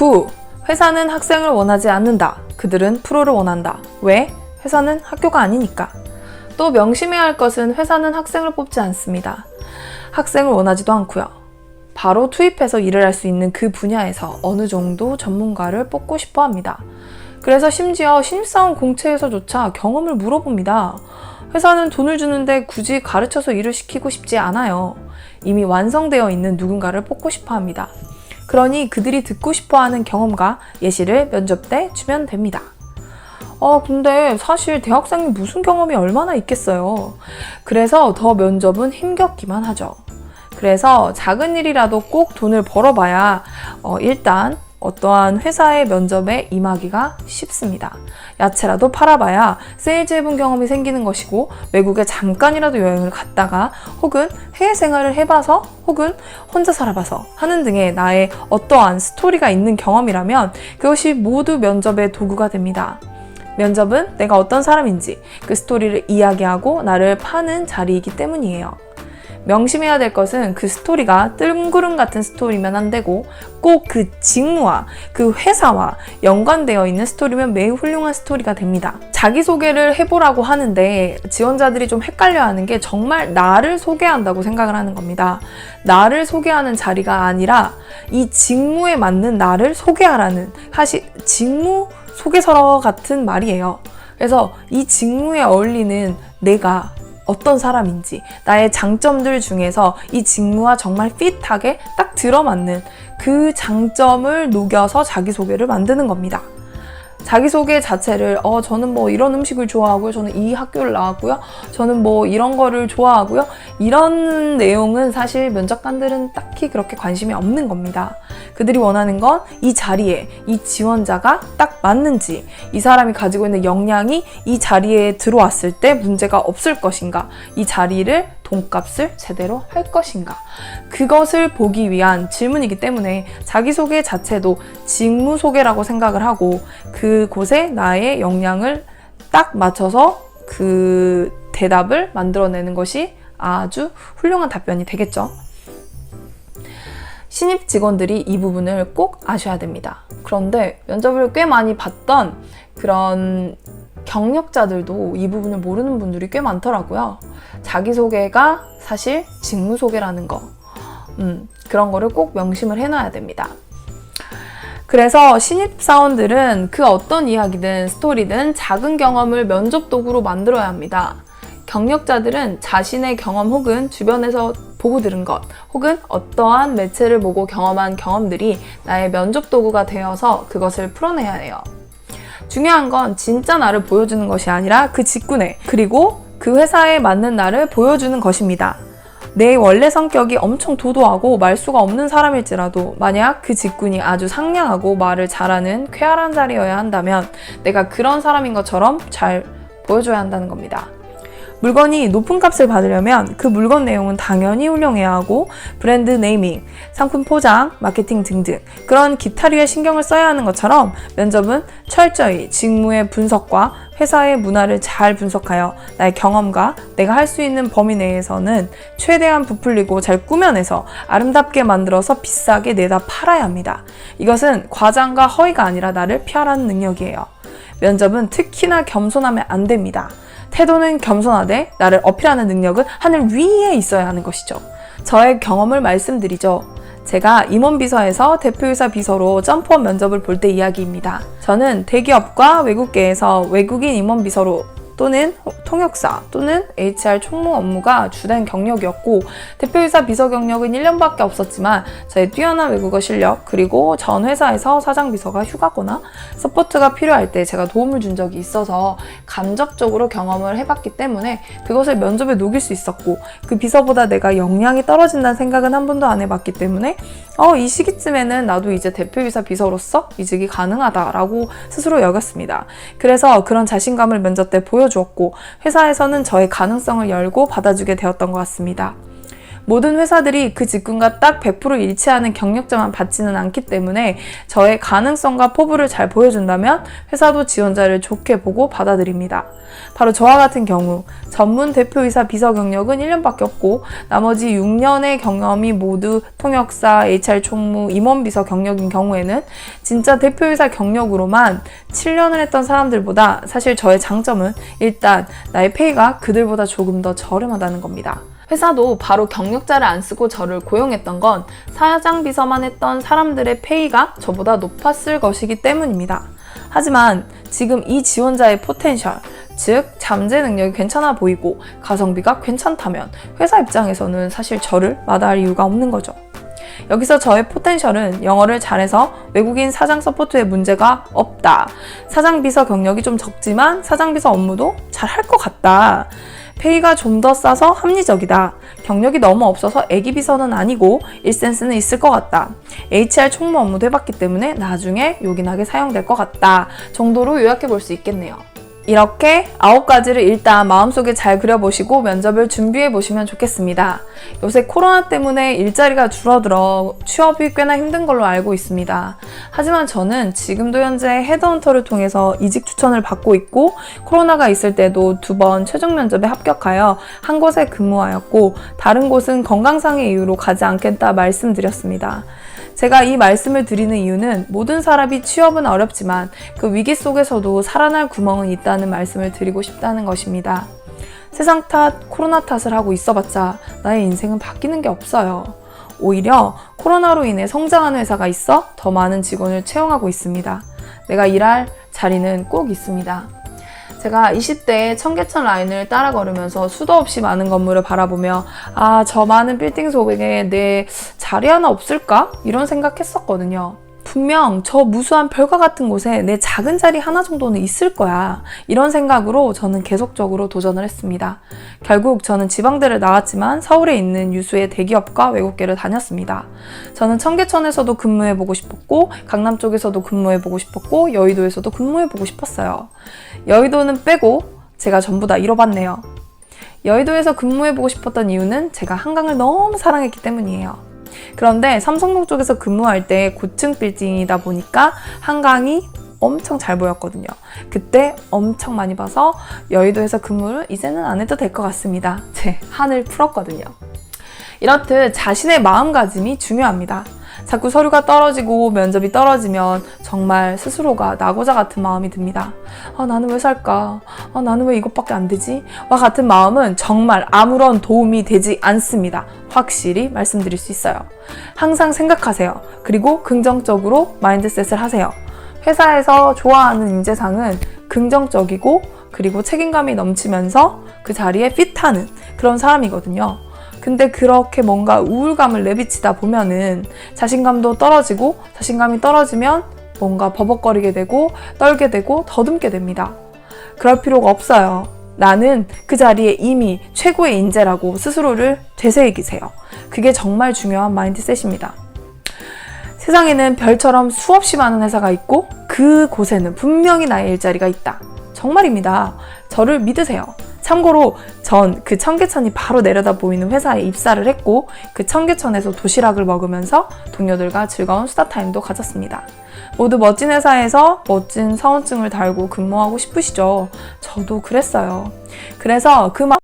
9. 회사는 학생을 원하지 않는다. 그들은 프로를 원한다. 왜? 회사는 학교가 아니니까. 또 명심해야 할 것은 회사는 학생을 뽑지 않습니다. 학생을 원하지도 않고요. 바로 투입해서 일을 할 수 있는 그 분야에서 어느 정도 전문가를 뽑고 싶어 합니다. 그래서 심지어 신입사원 공채에서조차 경험을 물어봅니다. 회사는 돈을 주는데 굳이 가르쳐서 일을 시키고 싶지 않아요. 이미 완성되어 있는 누군가를 뽑고 싶어 합니다. 그러니 그들이 듣고 싶어하는 경험과 예시를 면접 때 주면 됩니다. 근데 사실 대학생이 무슨 경험이 얼마나 있겠어요. 그래서 더 면접은 힘겹기만 하죠. 그래서 작은 일이라도 꼭 돈을 벌어봐야 일단 어떠한 회사의 면접에 임하기가 쉽습니다. 야채라도 팔아봐야 세일즈 해본 경험이 생기는 것이고, 외국에 잠깐이라도 여행을 갔다가 혹은 해외 생활을 해봐서 혹은 혼자 살아봐서 하는 등의 나의 어떠한 스토리가 있는 경험이라면 그것이 모두 면접의 도구가 됩니다. 면접은 내가 어떤 사람인지 그 스토리를 이야기하고 나를 파는 자리이기 때문이에요. 명심해야 될 것은 그 스토리가 뜬구름 같은 스토리면 안 되고 꼭 그 직무와 그 회사와 연관되어 있는 스토리면 매우 훌륭한 스토리가 됩니다. 자기소개를 해보라고 하는데 지원자들이 좀 헷갈려하는 게 정말 나를 소개한다고 생각을 하는 겁니다. 나를 소개하는 자리가 아니라 이 직무에 맞는 나를 소개하라는, 사실 직무 소개서 같은 말이에요. 그래서 이 직무에 어울리는 내가 어떤 사람인지, 나의 장점들 중에서 이 직무와 정말 핏하게 딱 들어맞는 그 장점을 녹여서 자기소개를 만드는 겁니다. 자기소개 자체를 저는 뭐 이런 음식을 좋아하고요, 저는 이 학교를 나왔고요, 저는 뭐 이런 거를 좋아하고요, 이런 내용은 사실 면접관들은 딱히 그렇게 관심이 없는 겁니다. 그들이 원하는 건 이 자리에 이 지원자가 딱 맞는지, 이 사람이 가지고 있는 역량이 이 자리에 들어왔을 때 문제가 없을 것인가, 이 자리를 돈값을 제대로 할 것인가, 그것을 보기 위한 질문이기 때문에 자기소개 자체도 직무소개라고 생각을 하고 그곳에 나의 역량을 딱 맞춰서 그 대답을 만들어내는 것이 아주 훌륭한 답변이 되겠죠. 신입 직원들이 이 부분을 꼭 아셔야 됩니다. 그런데 면접을 꽤 많이 봤던 그런 경력자들도 이 부분을 모르는 분들이 꽤 많더라고요. 자기소개가 사실 직무소개라는 거, 그런 거를 꼭 명심을 해놔야 됩니다. 그래서 신입사원들은 그 어떤 이야기든 스토리든 작은 경험을 면접 도구로 만들어야 합니다. 경력자들은 자신의 경험 혹은 주변에서 보고 들은 것 혹은 어떠한 매체를 보고 경험한 경험들이 나의 면접 도구가 되어서 그것을 풀어내야 해요. 중요한 건 진짜 나를 보여주는 것이 아니라 그 직군에, 그리고 그 회사에 맞는 나를 보여주는 것입니다. 내 원래 성격이 엄청 도도하고 말수가 없는 사람일지라도 만약 그 직군이 아주 상냥하고 말을 잘하는 쾌활한 자리여야 한다면 내가 그런 사람인 것처럼 잘 보여줘야 한다는 겁니다. 물건이 높은 값을 받으려면 그 물건 내용은 당연히 훌륭해야 하고 브랜드 네이밍, 상품 포장, 마케팅 등등 그런 기타류에 신경을 써야 하는 것처럼 면접은 철저히 직무의 분석과 회사의 문화를 잘 분석하여 나의 경험과 내가 할 수 있는 범위 내에서는 최대한 부풀리고 잘 꾸며내서 아름답게 만들어서 비싸게 내다 팔아야 합니다. 이것은 과장과 허위가 아니라 나를 PR하는 능력이에요. 면접은 특히나 겸손하면 안 됩니다. 태도는 겸손하되 나를 어필하는 능력은 하늘 위에 있어야 하는 것이죠. 저의 경험을 말씀드리죠. 제가 임원비서에서 대표이사 비서로 점프업 면접을 볼 때 이야기입니다. 저는 대기업과 외국계에서 외국인 임원비서로 또는 통역사 또는 HR 총무 업무가 주된 경력이었고 대표이사 비서 경력은 1년밖에 없었지만 저의 뛰어난 외국어 실력 그리고 전 회사에서 사장 비서가 휴가거나 서포트가 필요할 때 제가 도움을 준 적이 있어서 간접적으로 경험을 해봤기 때문에 그것을 면접에 녹일 수 있었고 그 비서보다 내가 역량이 떨어진다는 생각은 한 번도 안 해봤기 때문에 이 시기쯤에는 나도 이제 대표이사 비서로서 이직이 가능하다라고 스스로 여겼습니다. 그래서 그런 자신감을 면접 때 보여주었고 회사에서는 저의 가능성을 열고 받아주게 되었던 것 같습니다. 모든 회사들이 그 직군과 딱 100% 일치하는 경력자만 받지는 않기 때문에 저의 가능성과 포부를 잘 보여준다면 회사도 지원자를 좋게 보고 받아들입니다. 바로 저와 같은 경우 전문 대표이사 비서 경력은 1년밖에 없고 나머지 6년의 경험이 모두 통역사, HR 총무, 임원비서 경력인 경우에는 진짜 대표이사 경력으로만 7년을 했던 사람들보다 사실 저의 장점은 일단 나의 페이가 그들보다 조금 더 저렴하다는 겁니다. 회사도 바로 경력자를 안 쓰고 저를 고용했던 건 사장 비서만 했던 사람들의 페이가 저보다 높았을 것이기 때문입니다. 하지만 지금 이 지원자의 포텐셜, 즉 잠재 능력이 괜찮아 보이고 가성비가 괜찮다면 회사 입장에서는 사실 저를 마다할 이유가 없는 거죠. 여기서 저의 포텐셜은 영어를 잘해서 외국인 사장 서포트에 문제가 없다. 사장 비서 경력이 좀 적지만 사장 비서 업무도 잘 할 것 같다. 페이가 좀 더 싸서 합리적이다. 경력이 너무 없어서 애기 비서는 아니고 일센스는 있을 것 같다. HR 총무 업무도 해봤기 때문에 나중에 요긴하게 사용될 것 같다. 정도로 요약해 볼 수 있겠네요. 이렇게 9가지를 일단 마음속에 잘 그려보시고 면접을 준비해 보시면 좋겠습니다. 요새 코로나 때문에 일자리가 줄어들어 취업이 꽤나 힘든 걸로 알고 있습니다. 하지만 저는 지금도 현재 헤드헌터를 통해서 이직 추천을 받고 있고 코로나가 있을 때도 2번 최종 면접에 합격하여 한 곳에 근무하였고 다른 곳은 건강상의 이유로 가지 않겠다 말씀드렸습니다. 제가 이 말씀을 드리는 이유는 모든 사람이 취업은 어렵지만 그 위기 속에서도 살아날 구멍은 있다는 말씀을 드리고 싶다는 것입니다. 세상 탓, 코로나 탓을 하고 있어봤자 나의 인생은 바뀌는 게 없어요. 오히려 코로나로 인해 성장하는 회사가 있어 더 많은 직원을 채용하고 있습니다. 내가 일할 자리는 꼭 있습니다. 제가 20대에 청계천 라인을 따라 걸으면서 수도 없이 많은 건물을 바라보며 저 많은 빌딩 속에 내 자리 하나 없을까? 이런 생각했었거든요. 분명 저 무수한 별과 같은 곳에 내 작은 자리 하나 정도는 있을 거야. 이런 생각으로 저는 계속적으로 도전을 했습니다. 결국 저는 지방대를 나왔지만 서울에 있는 유수의 대기업과 외국계를 다녔습니다. 저는 청계천에서도 근무해보고 싶었고 강남 쪽에서도 근무해보고 싶었고 여의도에서도 근무해보고 싶었어요. 여의도는 빼고 제가 전부 다 이뤄봤네요. 여의도에서 근무해보고 싶었던 이유는 제가 한강을 너무 사랑했기 때문이에요. 그런데 삼성동 쪽에서 근무할 때 고층 빌딩이다 보니까 한강이 엄청 잘 보였거든요. 그때 엄청 많이 봐서 여의도에서 근무를 이제는 안 해도 될 것 같습니다. 제 한을 풀었거든요. 이렇듯 자신의 마음가짐이 중요합니다. 자꾸 서류가 떨어지고 면접이 떨어지면 정말 스스로가 낙오자 같은 마음이 듭니다. 나는 왜 살까? 나는 왜 이것밖에 안 되지? 와 같은 마음은 정말 아무런 도움이 되지 않습니다. 확실히 말씀드릴 수 있어요. 항상 생각하세요. 그리고 긍정적으로 마인드셋을 하세요. 회사에서 좋아하는 인재상은 긍정적이고 그리고 책임감이 넘치면서 그 자리에 핏하는 그런 사람이거든요. 근데 그렇게 뭔가 우울감을 내비치다 보면은 자신감도 떨어지고 자신감이 떨어지면 뭔가 버벅거리게 되고 떨게 되고 더듬게 됩니다. 그럴 필요가 없어요. 나는 그 자리에 이미 최고의 인재라고 스스로를 되새기세요. 그게 정말 중요한 마인드셋입니다. 세상에는 별처럼 수없이 많은 회사가 있고 그곳에는 분명히 나의 일자리가 있다. 정말입니다. 저를 믿으세요. 참고로 전 그 청계천이 바로 내려다 보이는 회사에 입사를 했고 그 청계천에서 도시락을 먹으면서 동료들과 즐거운 수다타임도 가졌습니다. 모두 멋진 회사에서 멋진 사원증을 달고 근무하고 싶으시죠? 저도 그랬어요. 그래서 그